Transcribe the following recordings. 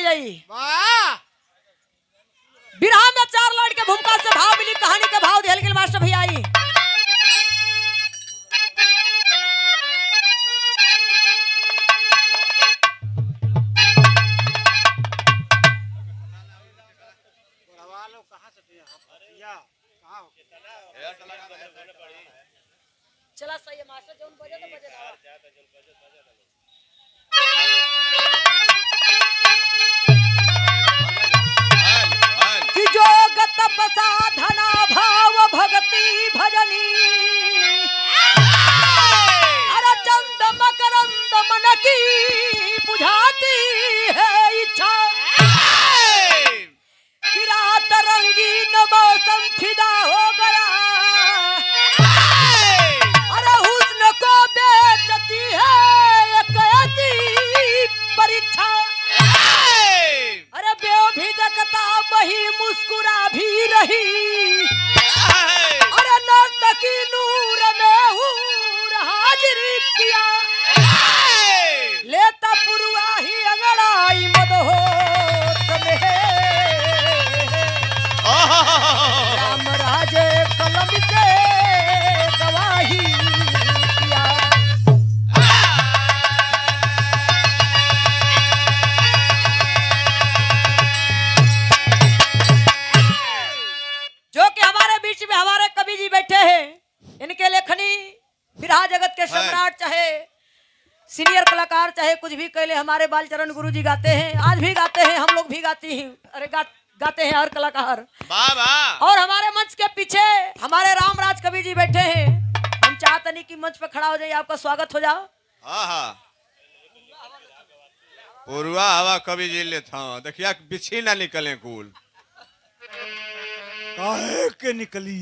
जाई। बिरहा में 4 लाइन के भूमिका से भाव मिली, कहानी के भाव दिहल गेल मास्टर भैया आई। चला सही है मास्टर, जो बजे तो बजे कि जोगत प्रसाधना भाव भक्ति भजनी अरे चंद मकरंद मन की बुझाती है इच्छा कि रात रंगीन मौसम फिदा हो गया अरे हुस्न को बेचती है एक ऐसी परीक्षा अरे बेभिजकता वही मुस्कुरा भी रही अरे नर्तकी नूर में हूर हाजिरी किया लेता पुरवा ही अंगड़ाई मदहोश में राम राजे कलम से गवाही किया। जो कि हमारे बीच में हमारे कवि जी बैठे हैं, इनके लेखनी बिरहा जगत के सम्राट चाहे सीनियर कलाकार चाहे कुछ भी कहले हमारे बालचरण गुरु जी गाते हैं, आज भी गाते हैं, हम लोग भी गाती हैं, अरे गाते हैं हर कलाकार। और हमारे मंच के पीछे हमारे रामराज कवि जी बैठे हैं, हम चाहते नहीं कि मंच पे खड़ा हो जाइए, आपका स्वागत हो जाओ। पूर्वा हवा कवि जी ले था देखिया बिछी ना निकले कुल काहे के निकली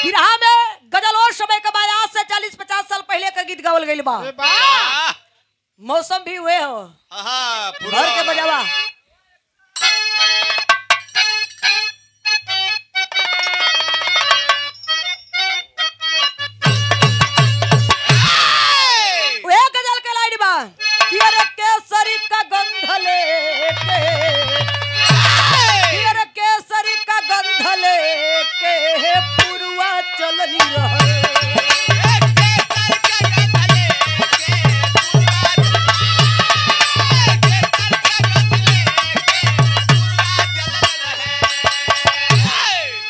बिरहा में गजल और समय का आज से 40-50 साल पहले का गीत गावल गइल बा। मौसम भी हुए हो भर के बजावा। वे गजल के लाइन बा कि अरे केसरी का गंध लेके अरे केसरी का गंध लेके पुरवा चलनी रहे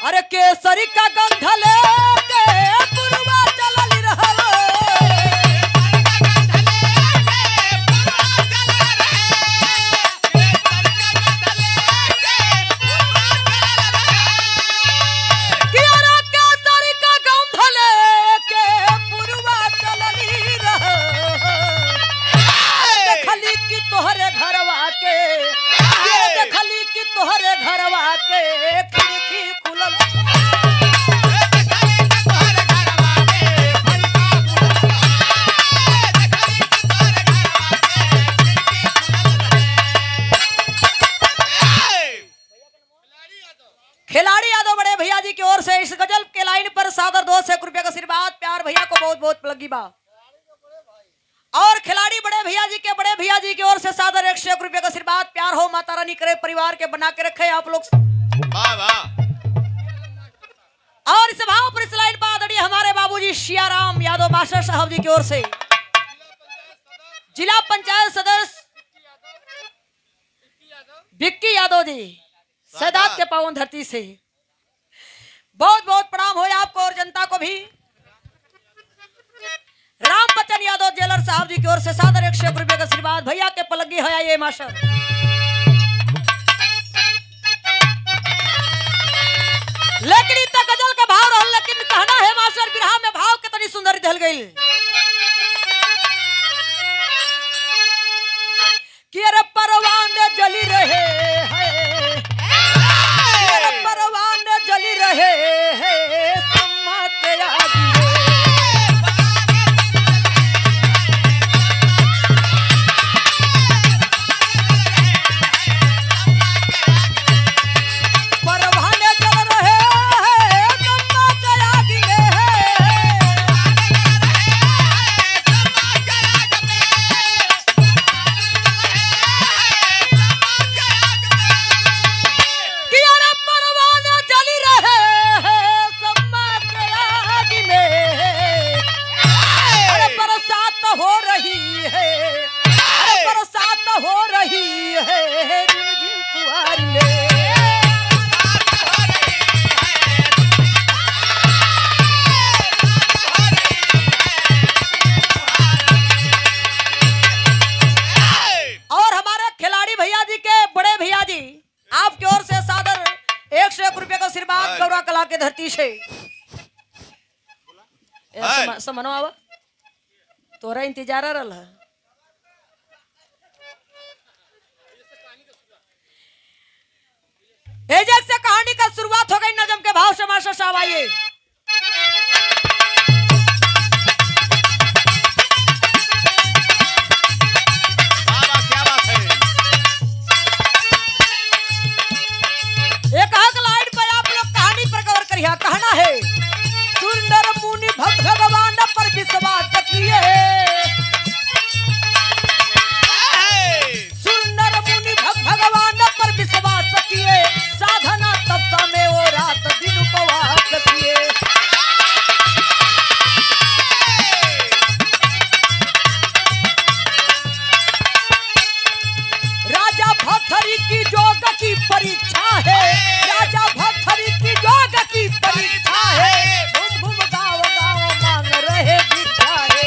अरे केसरी का गंध लेके पुरवा चलनी रहे तोहरे घरवा के खिड़की खुलल खिलाड़ी यादव बड़े भैया जी की ओर से इस गजल के लाइन पर सादर 200 रुपए का आशीर्वाद प्यार भैया को बहुत बहुत लगी बा। और खिलाड़ी बड़े भैया जी के बड़े भैया जी की ओर से सादर 101 रुपए का आशीर्वाद प्यार हो माता रानी करे परिवार के बना के रखे आप लोग। और इस भाव पर इस लाइन पर आदरणीय हमारे बाबूजी शियाराम यादव मास्टर साहब जी की ओर से जिला पंचायत सदस्य विक्की यादव जी सैदात के पावन धरती से बहुत बहुत प्रणाम हो आपको और जनता को भी। राम बच्चन यादव जेलर साहब जी की ओर से सादर 101 रुपए का आशीर्वाद भैया के पलगी है ये मास्टर। लेकिन इतना गजल का भाव रहल लेकिन कहना है मास्टर बिरहा में भाव कितनी सुंदर ढल गई कि अरे परवाने जली रहे हैं परवाने जली रहे हैं सम्मा है। गौरा कला के धरती से है। समनो आवा तोरा इंतजार रहल है। एजक से कहानी का शुरुआत हो गई। नजम के भाव से मास्टर साहब आइए। बाबा क्या बात है। एक हक लाइन पे आप लोग कहानी पर गौर करिए। कहना है सुंदर मुनि भक्त भगवान पर विश्वास किए। सुंदर मुनि भक्त भगवान पर विश्वास किए। साधना तपता में वो रात दिन उपवास किए। राजा भक्तरी की योग की परीक्षा है। राजा भक्तरी की योग की परीक्षा है। घूम घूम गाँव गाँव मांग रहे भिक्षा है।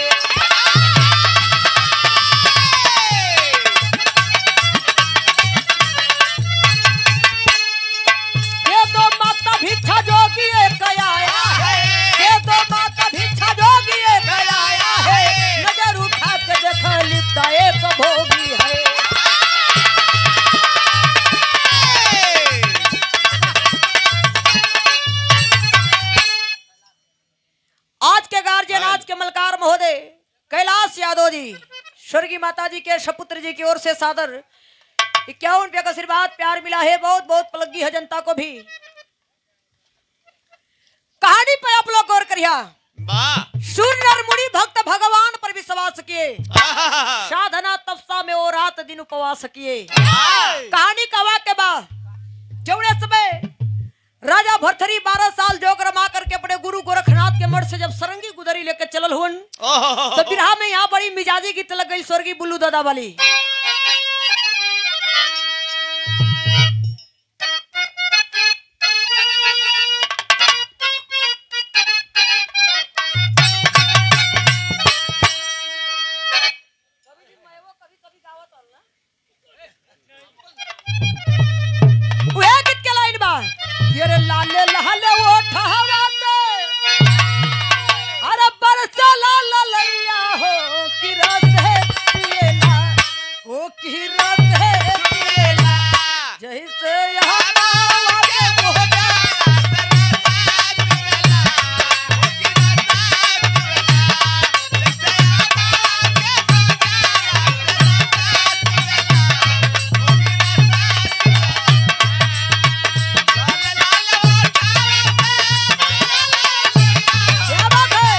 ये दो माता भिक्षा जोगी एक आया है। ये दो माता भिक्षा जोगी एक आया है। नजर उठा के देखा लिपटा एक भोगी है। आज के गार्जियन, आज के मलकार महोदय कैलाश यादव जी, स्वर्गीय माता जी के सपुत्र जी की ओर से सादर 51 रुपये का आशीर्वाद प्यार मिला है। बहुत बहुत पलगी है जनता को भी। कहानी पर आप लोग गौर करिए। वाह। सुंदर मुनि भक्त भगवान पर विश्वास किए। आहा। साधना तपस्या में वो रात दिन उपवास किए। आय। कहानी का वाक्य बा जौड़े समय राजा भरथरी 12 साल जोग रमा करके अपने गुरु गोरखनाथ के मठ से जब सरंगी गुदरी लेके चलल हुन तो बिरहा में यहाँ बड़ी मिजाजी गीत लग गई स्वर्गीय बुल्लू दादा वाली। वह गीत के लाइन बा ये रे लाले लहले वो ठहवाते। अरे बरसा लाल लैया हो कि रात है पिएला। हो कि रात है पिएला। जैसे यहाँ बाबा के मोहजा। क्या बात है।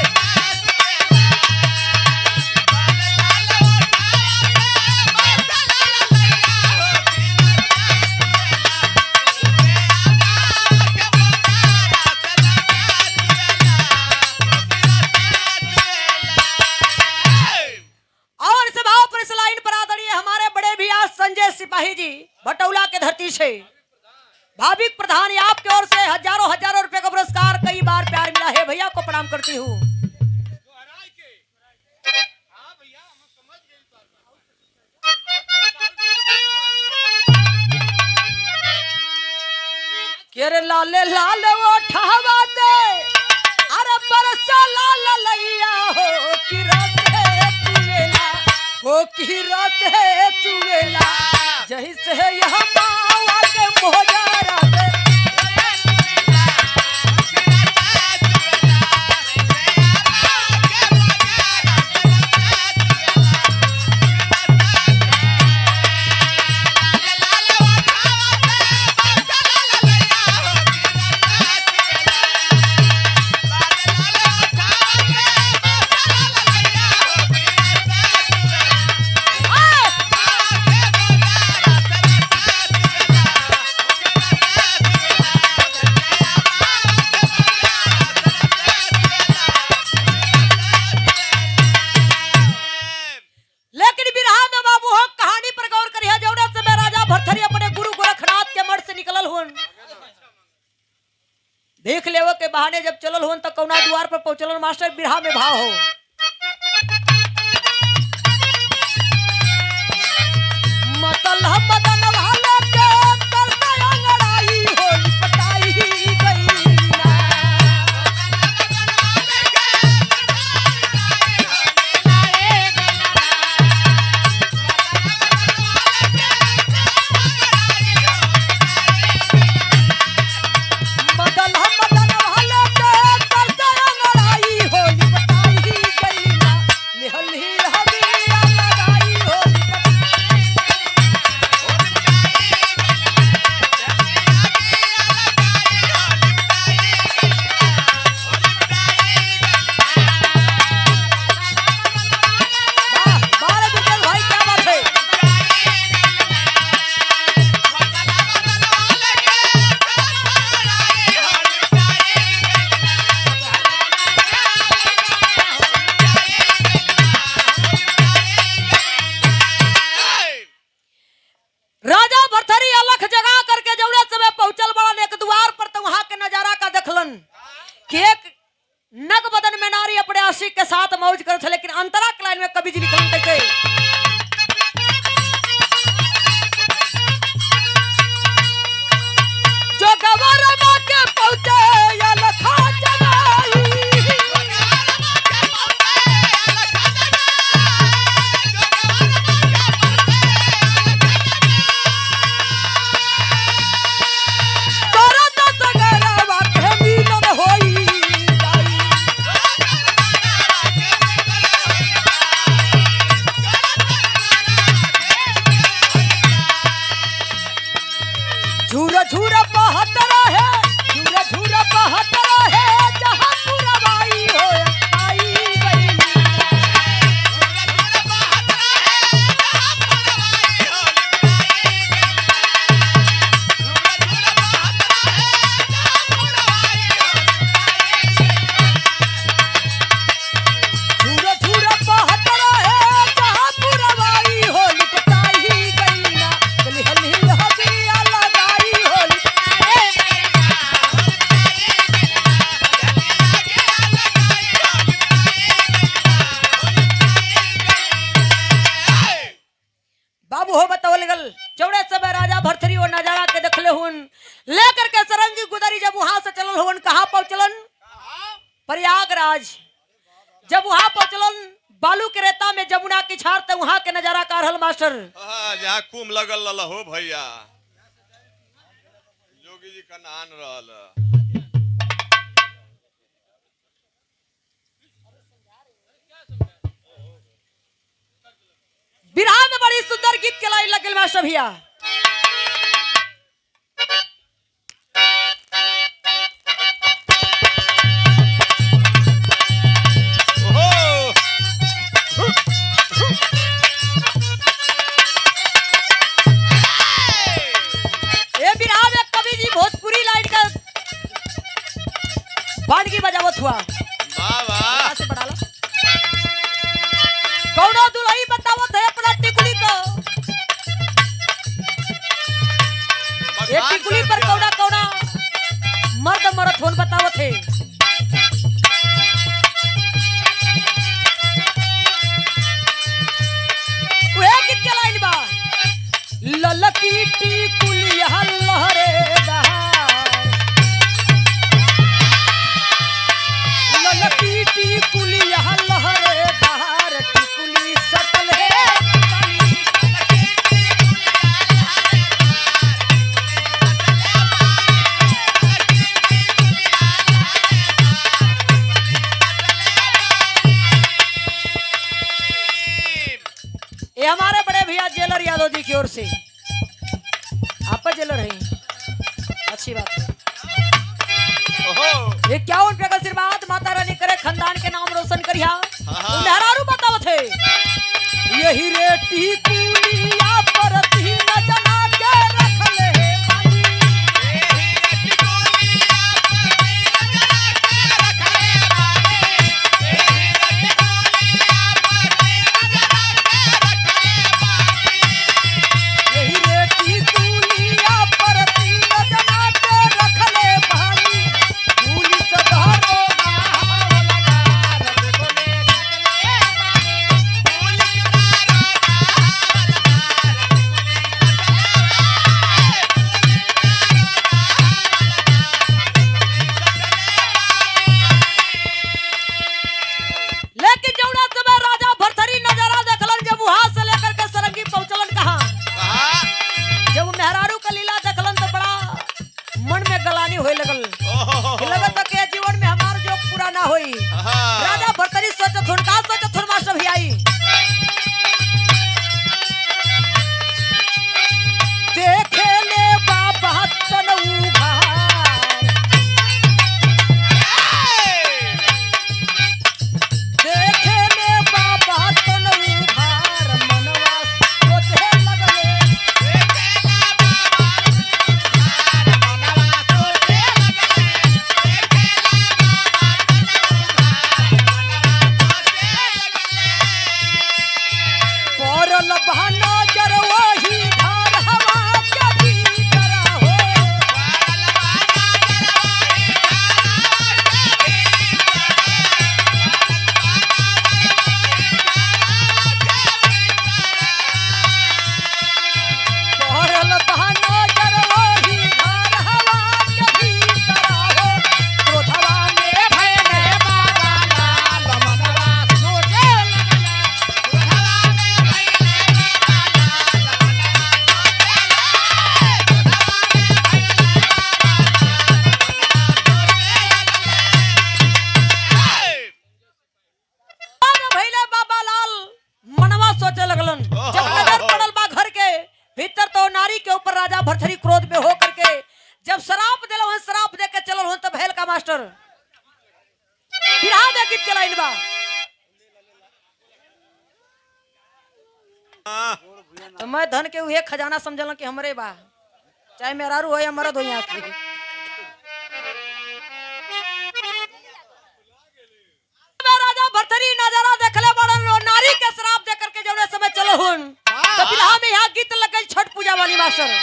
और इस भाव पर इस लाइन पर आदरणीय हमारे बड़े भैया संजय सिपाही जी भटौला के धरती से भाविक प्रधान आपकी ओर से हजारों हजारों रुपए का पुरस्कार कई बार प्यार मिला है। भैया को प्रणाम करती हूँ। के रे लाले लाल वो ठहवाते। अरे बरसा लाल लैया हो कि रात है चुवेला। हो कि रात है चुवेला। जैसे यहाँ बाबा के मोहजारा दे। लेकिन बिरहा में बाबू हो कहानी पर गौर करिए। जौना समय राजा भरथरी अपने गुरु गोरखनाथ के मठ से निकलल हुन। देख लेव के बहाने जब चलल हुन तो कौना द्वार पर पहुंचलन। मास्टर बिरहा में भाव हो। मतलब मदन वाले के तरसा अंगड़ाई हो लिपटाई गई। मल्ला मदन वाले के करते लड़ाई होली बताई गई ना निहली हबिया लगाई होली बारे बिटल भाई क्या बात है राजा भरथरी अलख जगा करके जौड़े समय पहुंचल बड़न एक द्वार पर तो वहां के नजारा का देखलन कि एक नग बदन में नारी अपने आशिक के साथ मौज करत है लेकिन अंतरा के लाइन में कवि जी लिखलन कैसे जो गवरमा के पहुंचे अलखा जगाई करत सगरवा के मिलन होई जाई झूरा झूरा बहत रहे झूरा झूरा बहत रहे जहां पुरवाई हो आई गई झूरा झूरा बहत रहे जहां पुरवाई हो लुटाई गई ना चली हली हबिया लगाई हो बाबू हो बतावल गल चौड़े समय राजा भरथरी और नजारा के देखले हुन लेकर के सरंगी गुदरी जब वहां से चलल हुन कहां पहुंचलन प्रयागराज जब वहां पहुंचलन बालू के रेता में जमुना की छार ते वहां के नजारा का रहल मास्टर जहाँ कुम लगल रहल हो भैया जोगी जी का नान रहल बिरहा में बड़ी सुंदर गीत के लाइन लगल मास्टर भैया ओहो ए बिरहा में कवि जी भोजपुरी लाइन का बाड़गी बजावत हुआ वाह वाह से बढ़ा लो कौनो दुल्हई बतावत है अपना टिकुली को ये टिकुली पर कौना कौना मर्द मरत होन बतावत है वे गीत के लाइन बा ललकी टिकुली हल्लहरे दहार ललकी टिकुली हल्लहरे दहार टिकुली सटल है ये हमारे बड़े भैया जेलर यादव जी की ओर से आप जेलर हैं अच्छी बात है ओहो ये 51 रुपया का आशीर्वाद माता रानी करे खानदान के नाम रोशन करिया हाँ। मेहरारू बतावत है यही रे टिकुलिया पर तीन जना के रखले बानी यही रे टिकुलिया पर तीन जना के रखले बानी पुलिस धरो गावल लगा मास्टर बिरहा में गीत के लाइन बा तो मैं धन के उहे खजाना समझल कि हमरे बा चाहे मेहरारू हो या मर्द हो यहाँ के राजा भरथरी नजारा देखले बड़न नारी के श्राप दे करके जौने समय चलो हुन तो बिरहा में यहाँ गीत लगल छठ पूजा वाली मास्टर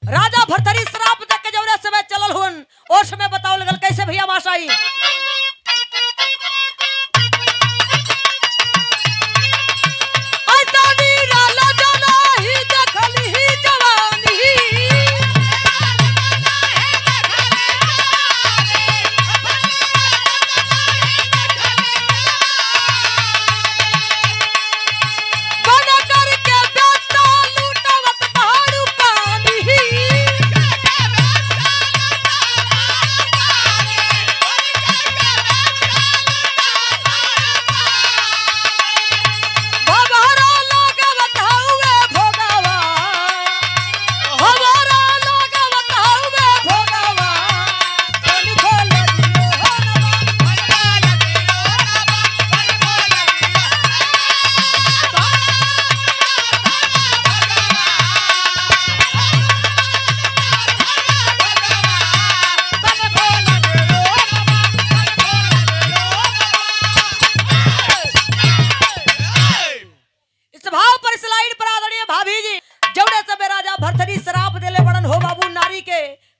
राजा भरथरी श्राप दे के जौरे समय चलल हुन और समय बतावल गल कैसे भैया माशाई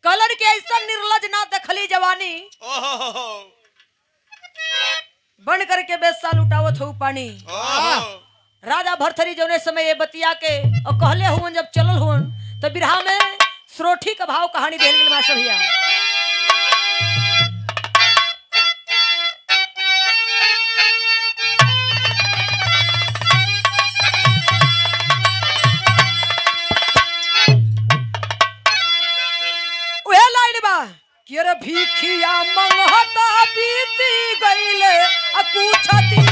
कलर के ऐसा निर्लज ना देखली जवानी बन करके बेसाल उठावत हो पानी राजा भरथरी जौने समय ये बतिया के और कहले हुन जब चलल हुन तो बिरहा में श्रोठी का भाव कहानी देल गेल मास्टर भैया भिखिया मंगता बीती गईले अकुछती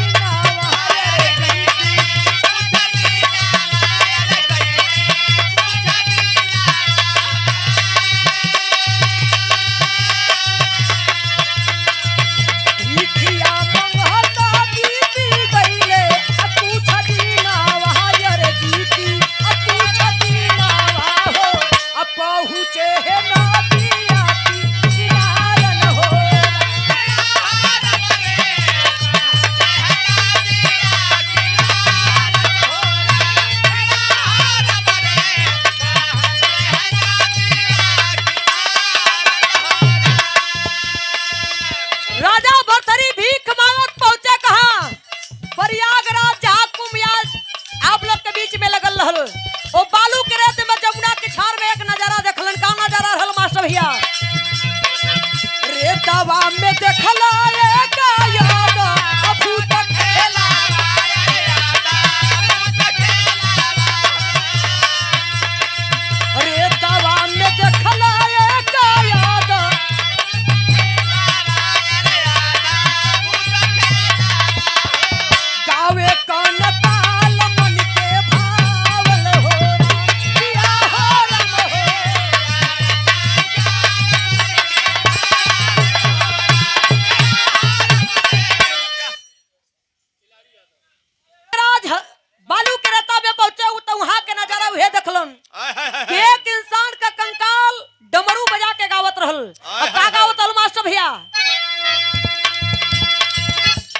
में देखला मास्टर भैया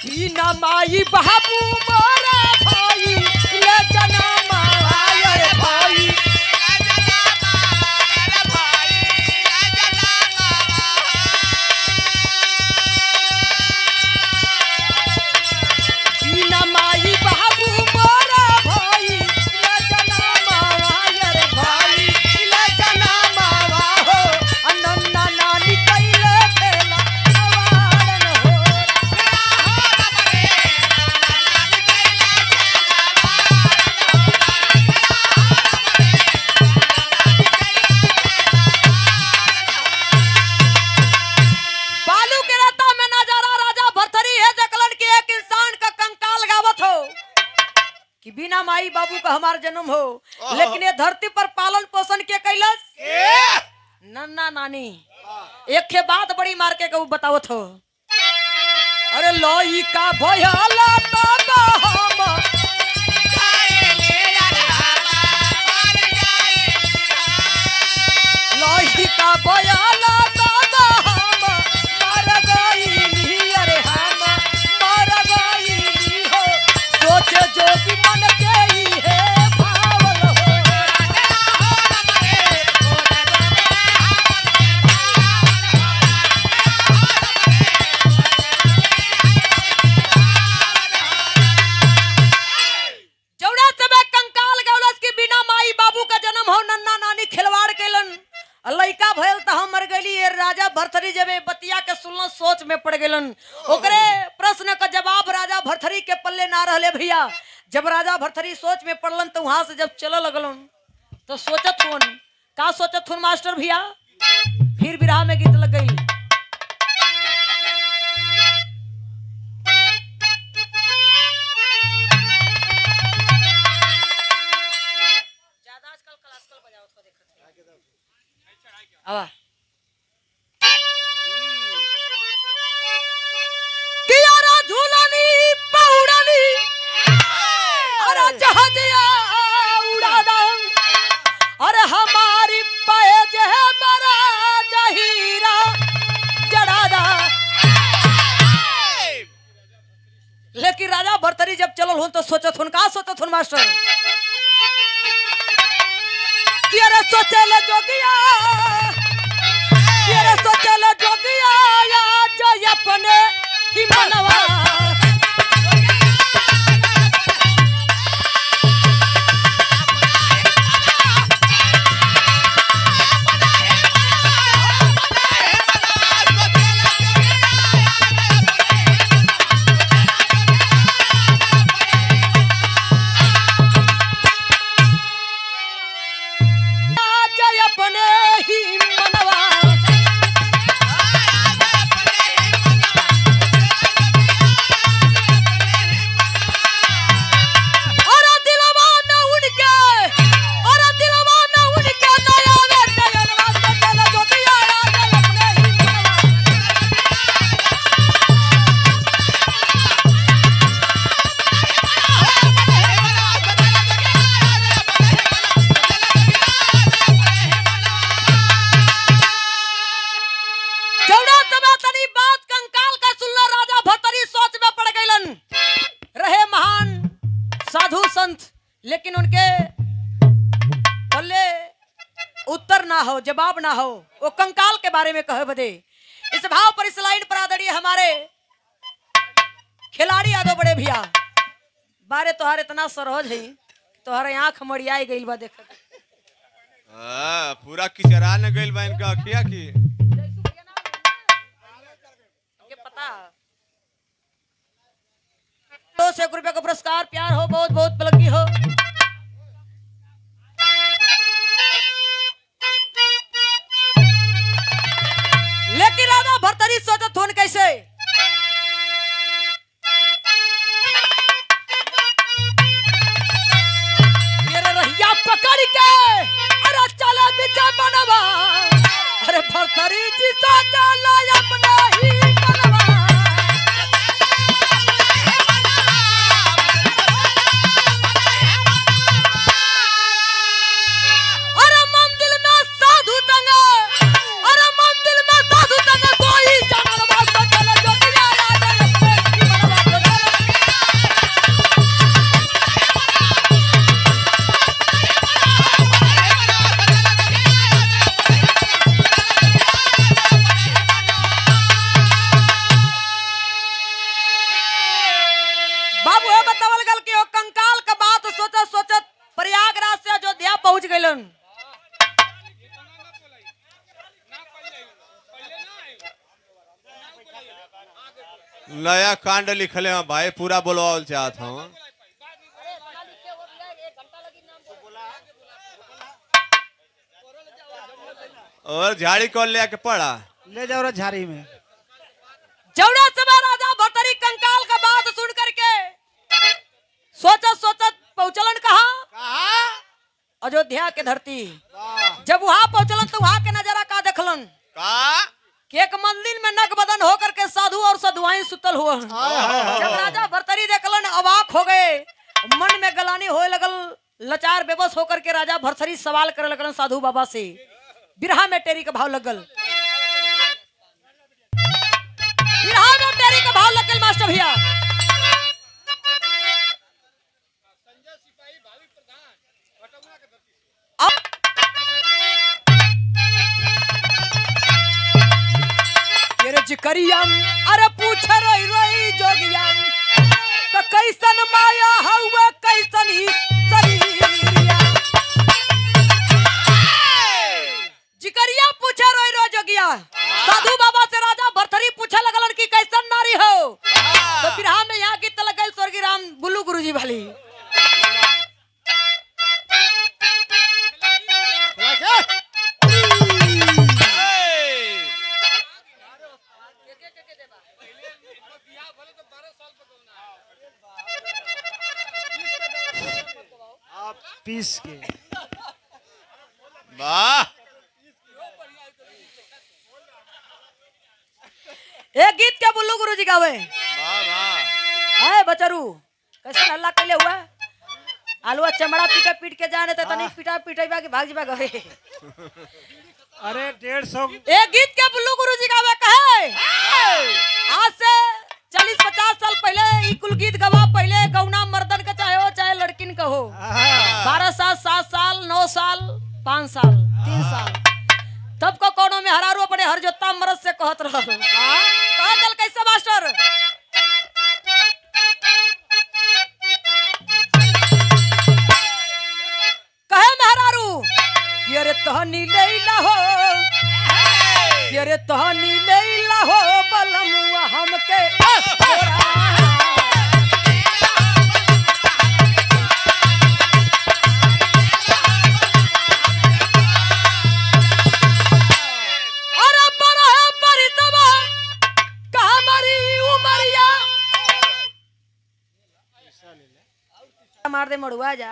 बिना माई बाबू मोरा भाई ले जन्म आया रे भाई बिना माई बाबू मोरा भाई ले जन्म आया रे भाई ले जन्म हो नन्ना नानी कैले खेला अवारन हो बालू के राता में नजारा राजा भरथरी है देखलन कि एक इंसान का कंकाल गावत हो कि बिना माई बाबू का हमार जन्म हो लेकिन ये धरती पर पालन पोषण के कैलस नन्ना नानी एक के बात बड़ी मार के कहू बतावत हो अरे लोई का भयला बाबा हम लोई का भयला बाबा हम मर गई अरे हम मर गई हो सोचे जो भी मन के ही है भावल हो जौना समय कंकाल गौलस की बिना माई बाबू का जन्म हो नन्ना नानी खिलवाड़ केलन लइका भयल त हम मर गईली ये राजा भरथरी जब ए बतिया के सुनल सोच में पड़ गेलन ओकरे प्रश्न का जवाब राजा भरथरी के पल्ले ना रहले भैया जब राजा भरथरी सोच में पड़लन तो वहां से जब चल लगलन तो सोचत हुन का सोचत हुन मास्टर भैया फिर विरह में गीत लग गई आवा कियारा झूलनी पौड़नी अरे जहाजिया उड़ादा अरे हमारी पैज है बड़ा जहीरा जड़ादा लेकिन राजा भरथरी जब चलल हुन तो सोचत हुन का सोचत हुन मास्टर कि अरे सोचल जोगिया तेरे सोचल जोगिया या जय अपने ही मनवा जय अपने ही मनवा साधु संत लेकिन उनके पल्ले उत्तर ना हो जवाब ना हो वो कंकाल के बारे में कहे बदे इस भाव पर इस लाइन पर आदरणीय हमारे खिलाड़ी यादव बड़े भैया बारे तोहार इतना सरहज है तोहरे आंख मड़ियाई गइल बा देख पूरा किचरा न गइल बा इनका अखिया की पता 200 रुपए का पुरस्कार प्यार हो बहुत बहुत पलकी हो लेकिन राजा भरथरी सोचत होन कैसे मेरे रहिया पकड़ के अरे चला बिचा बनवा अरे भरथरी जी सोचा ला अपना ही बनवा कैलन। नया कांड लिखले हैं भाई, पूरा बोलवाल चाहत हूँ। और झाड़ी कौन ले आके पड़ा? ले जाओ रे झाड़ी में। जौना समय राजा भर्तरी कंकाल का बात सुन करके सोचत सोचत पहुंचलन कहा? अयोध्या के धरती। जब वहां पहुंचलन तो वहां के नजारा का देखलन कि एक मंदिर में नग बदन होकर के साधु और साधुआएं सुतल हुआ। जब राजा भर्तरी देखलन अवाक हो गए, मन में गलानी होए लगल। लाचार बेबस होकर के राजा भर्तरी सवाल करे लगलन साधु बाबा से। बिरहा में टेरी का भाव लगल, बिरहा में टेरी का भाव लगल मास्टर भैया। जिकरिया अरे पूछ रही रही जोगिया तो कैसन माया हुआ कैसन ही शरीरिया। जिकरिया पूछे रही रही जोगिया, साधु बाबा से राजा भर्तरी पूछे लगलन कि कैसन नारी हो। तो बिरहा में यहाँ गीत लग गई स्वर्गीय राम बुल्लू गुरुजी वाली। पीस के वाह, एक गीत के बुल्लू गुरुजी गावे। वाह वाह। है बचरू कैसे हल्ला कैले हुआ? आलूआ चमड़ा पीटा पीट के जाने तो तनी पीटा पीटेबा के भाग जीबा घरे। अरे 150। एक गीत के बुल्लू गुरुजी गावे कहे आज से 40-50 साल पहले ई कुल गीत गवा। पहले गौना मर्दन का चाहे हो चाहे लड़किन का हो। 12 साल 7 साल 9 साल 5 साल 3 साल तब को कोनो में हरारू अपने हर जोता मर्द से कहत रहो। कहा चल कैसे मास्टर? कहे मेहरारू कि अरे तहनी लैला हो, कि अरे तहनी लैला हो बलमुआ हमके। अरे बड़ा है परितवा कहा मरी उमरिया। मार दे मड़ुआ जा।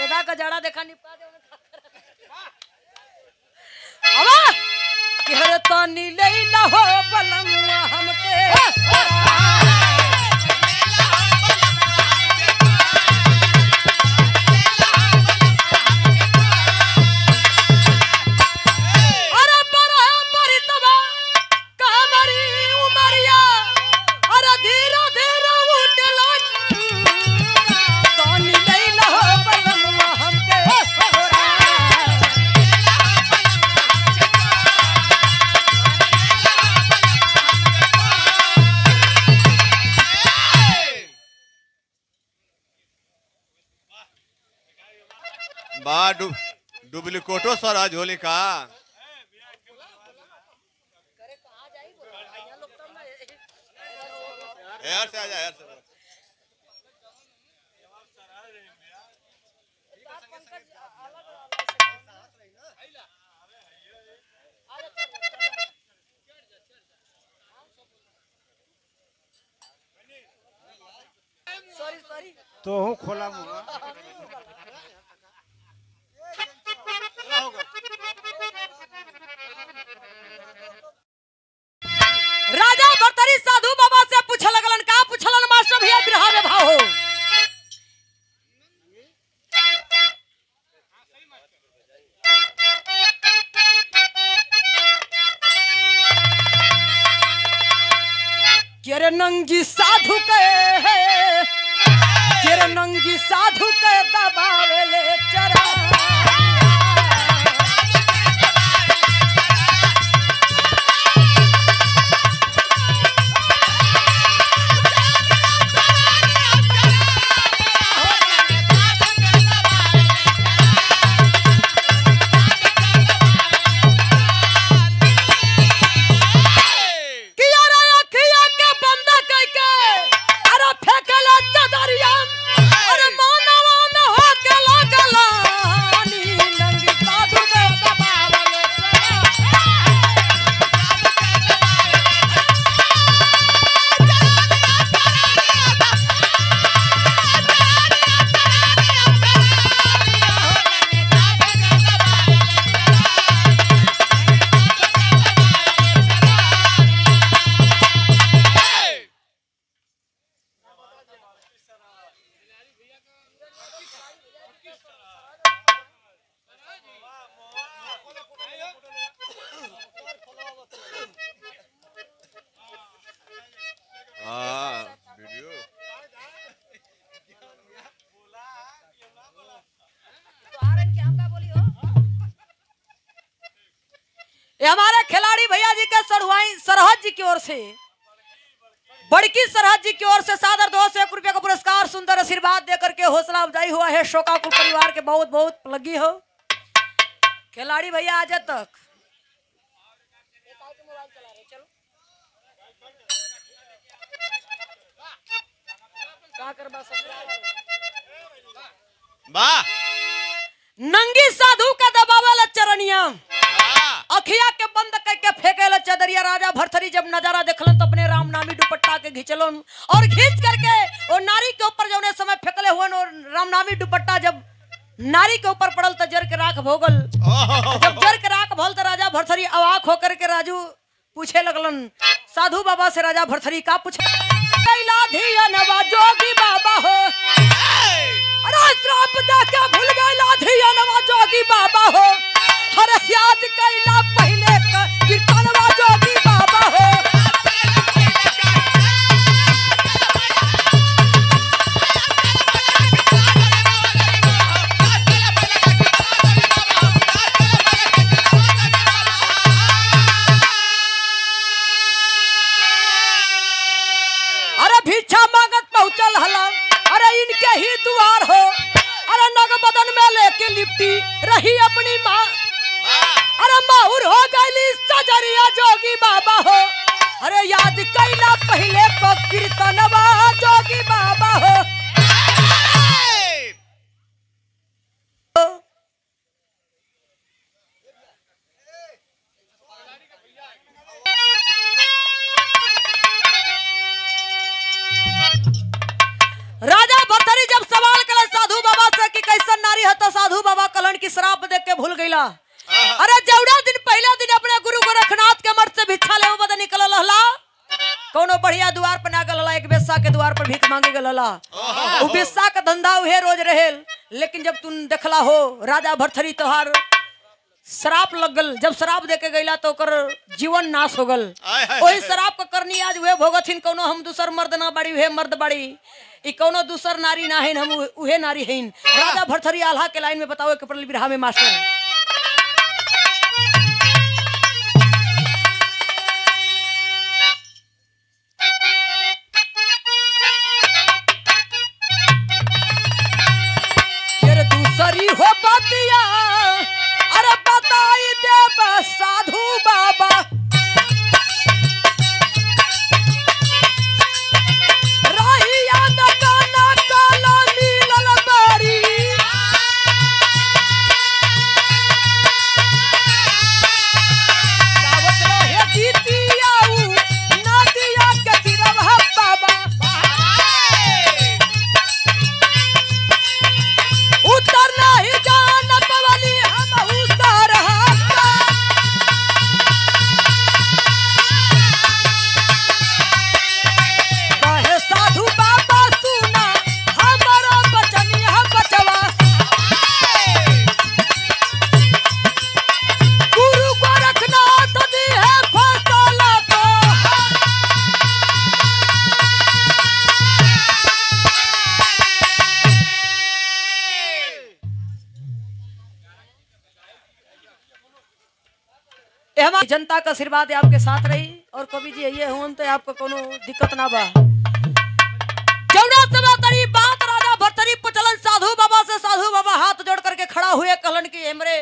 एदा का जड़ा देखा निपा दे अब कि हर तानी लैला हो बलमुआ हमके। अरे बड़ा परितवा कहा मरी उमरिया। अरे धीरे धीरे उठला तानी लैला हो बलमुआ हमके। बा डुप्लीकेटो सर आज होली का। यार से आजा, यार से। सॉरी सॉरी तो हूँ खोला मुँह। राजा भर्तरी साधु बाबा से पूछ लगलन का पूछलन मास्टर भैया बिरहा में भाव हो। केरे नंगी साधु के केरे नंगी साधु के दबावेले चरा। ये हमारे खिलाड़ी भैया जी के सरहद जी की ओर से, बड़की सरहद जी की ओर से सादर 201 रुपए का पुरस्कार, सुंदर आशीर्वाद देकर के हौसला अफजाई हुआ है। शोकाकुल परिवार के बहुत बहुत लगी हो। खिलाड़ी भैया आज तक वाह नंगी साधु का दबावेला चरनिया, अखिया के बंद करके फेंकेला चदरिया। राजा भरथरी जब नजारा देखलन तो अपने राम नामी दुपट्टा के घिंचलन और खींच करके वो नारी के ऊपर जौने समय फेंकले हुए और राम नामी दुपट्टा जब नारी के ऊपर पड़ल तो जर के राख भोगल। जब जर के राख भोल तो राजा भरथरी अवाक होकर के राजू पूछे लगलन साधु बाबा से। राजा भरथरी का पूछे जोगी बाबा हो, अरे श्राप देके भूल गए नवा जोगी बाबा हो, अरे याद कैला पहले कीर्तनवा जोगी बाबा हो। अरे भिक्षा मांगत पहुंचल हला, अरे इनके ही द्वार हो, अरे नग बदन में लेके लिपटी रही अपनी माँ, अरे माहुर हो गई सजरिया जोगी बाबा हो, अरे याद कैला पहले को कीर्तनवा जोगी बाबा हो। राजा भरथरी जब सवाल कलन साधु बाबा से कि कैसन नारी है तो साधु बाबा कलन की शराब देख के भूल गईला। अरे जौड़ा दिन पहला दिन अपने गुरु गोरखनाथ के मठ से भिक्षा ले बद निकल हला, कोनो बढ़िया द्वार पर ना गलला, एक बेस्सा के द्वार पर भीख मांगे गलला। वो बेस्सा का धंधा उहे रोज रहेल, लेकिन जब तुम देखला हो राजा भरथरी तोहार शराब लगल, जब शराब देके गईला तो ओकर जीवन नाश हो गल। वही शराब का करनी आज हुए भोगथिन, कोनो हम दूसर मर्द ना बाड़ी उहे मर्द बाड़ी, ई कोनो दूसर नारी ना है, हम उहे नारी हैं। राजा भरथरी आल्हा के लाइन में बताओ के पड़ल बिरहा में मास्टर दूसरी हो बतिया, अरे बताई दे साधु बाबा, राहिया दकाना काला मिलल बारी, गावत रहे जीतिया उ नदिया के तिरवा बाबा, उतर नहीं जानत वाली हम उतर हाका, कहे साधु बाबा सुना हमारा बचनिया बचवा, गुरु गोरखनाथ दी है फैसला तो, ये हमारी जनता का आशीर्वाद है आपके साथ रही, और कवि जी ये हुन तो आपको कोनो दिक्कत ना बा। जौड़ा समय तरी बात राजा भरथरी पुछलन साधु बाबा से, साधु बाबा हाथ जोड़ करके खड़ा हुए कहलन कि हमरे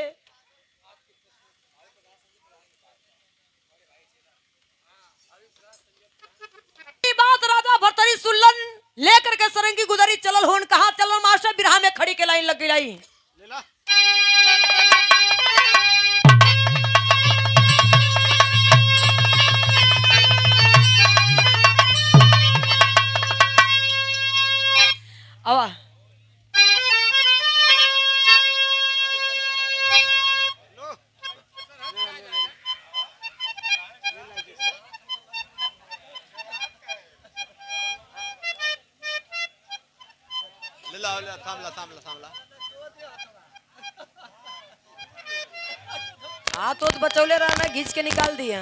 बात राजा भरथरी सुनलन, लेकर के सरंगी गुदरी चलल होन। कहां चलल मास्टर? बिरहा में खड़ी के लाइन लग गई। आवा ले थामला थामला थामला हाथ तो बचौले रहना, घींच के निकाल दिया।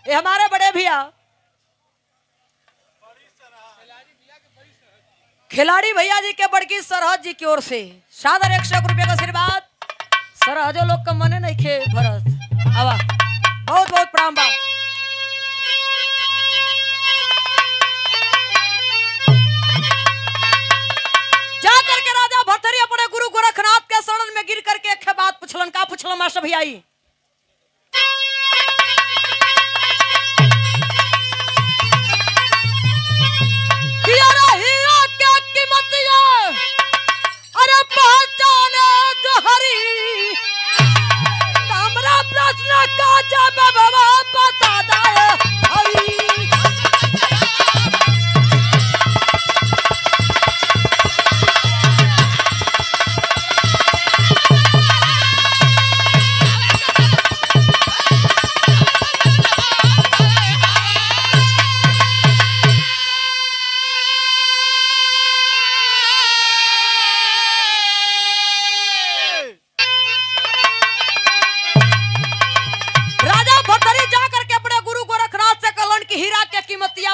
ये हमारे बड़े भैया खिलाड़ी भैया जी के बड़की सरहद जी की ओर से सादर 101 रुपए का आशीर्वाद, सराजो लोग का मने नहीं खे भरत आवा बहुत बहुत प्रणाम बा। जा करके राजा भरथरी अपने गुरु गोरखनाथ के शरण में गिर करके एक बात पूछलन। का पूछलन मास्टर भैया?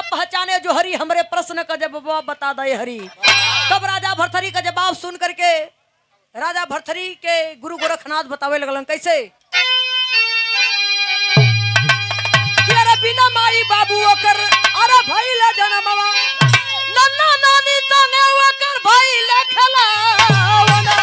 पहचाने जो हरि हमरे प्रश्न का जवाब बता दे हरि। तब राजा भरथरी का जवाब सुन करके राजा भरथरी के गुरु गोरखनाथ बतावे लगलन कैसे? अरे बिना माई बाबू ओकर अरे भाई ले जनमवा नन्ना नानी संगे ओकर भाई ले खेलावना।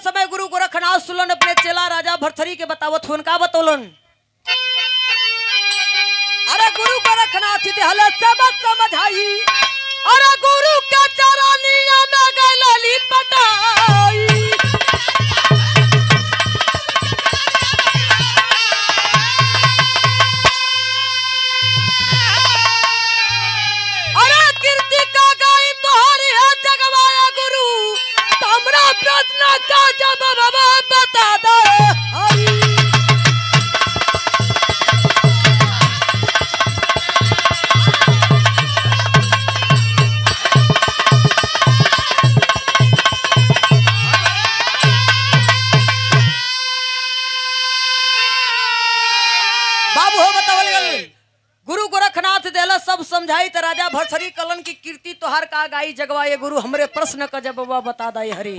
समय गुरु गोरखनाथ सुलन अपने चेला राजा भरथरी के बतावत हुन। का बतौलन? अरे गुरु गोरखनाथ दिहल सब समझाई अरे गुरु के चरनिया में गइली पटाई। अरे कीर्ति का गाई तोहरी है जगवाया गुरु हमरा प्रश्न का जवाब बता दे हरि। बाबू हो बतावल गल गुरु गोरखनाथ देला सब समझाई तो राजा भरथरी कलन की कीर्ति तोहार का गाई जगवाए गुरु हमरे प्रश्न का जवाब बता दे हरि।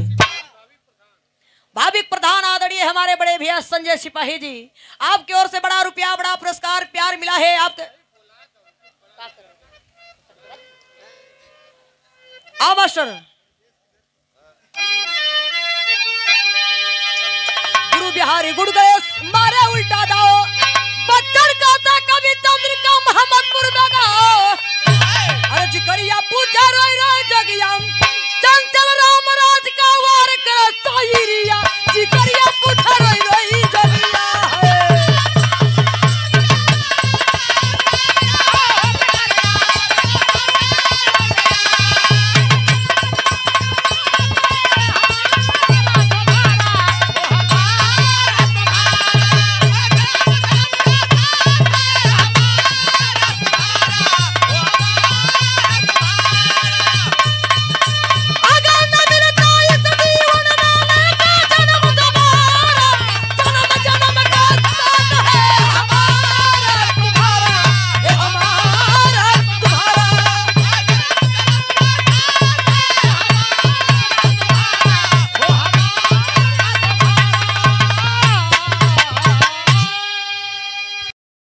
भाविक प्रधान आदरणीय हमारे बड़े भैया संजय सिपाही जी, आपकी ओर से बड़ा रुपया बड़ा पुरस्कार प्यार मिला है आपके। आओ मास्टर। गुरु बिहारी गुड़ गए मारे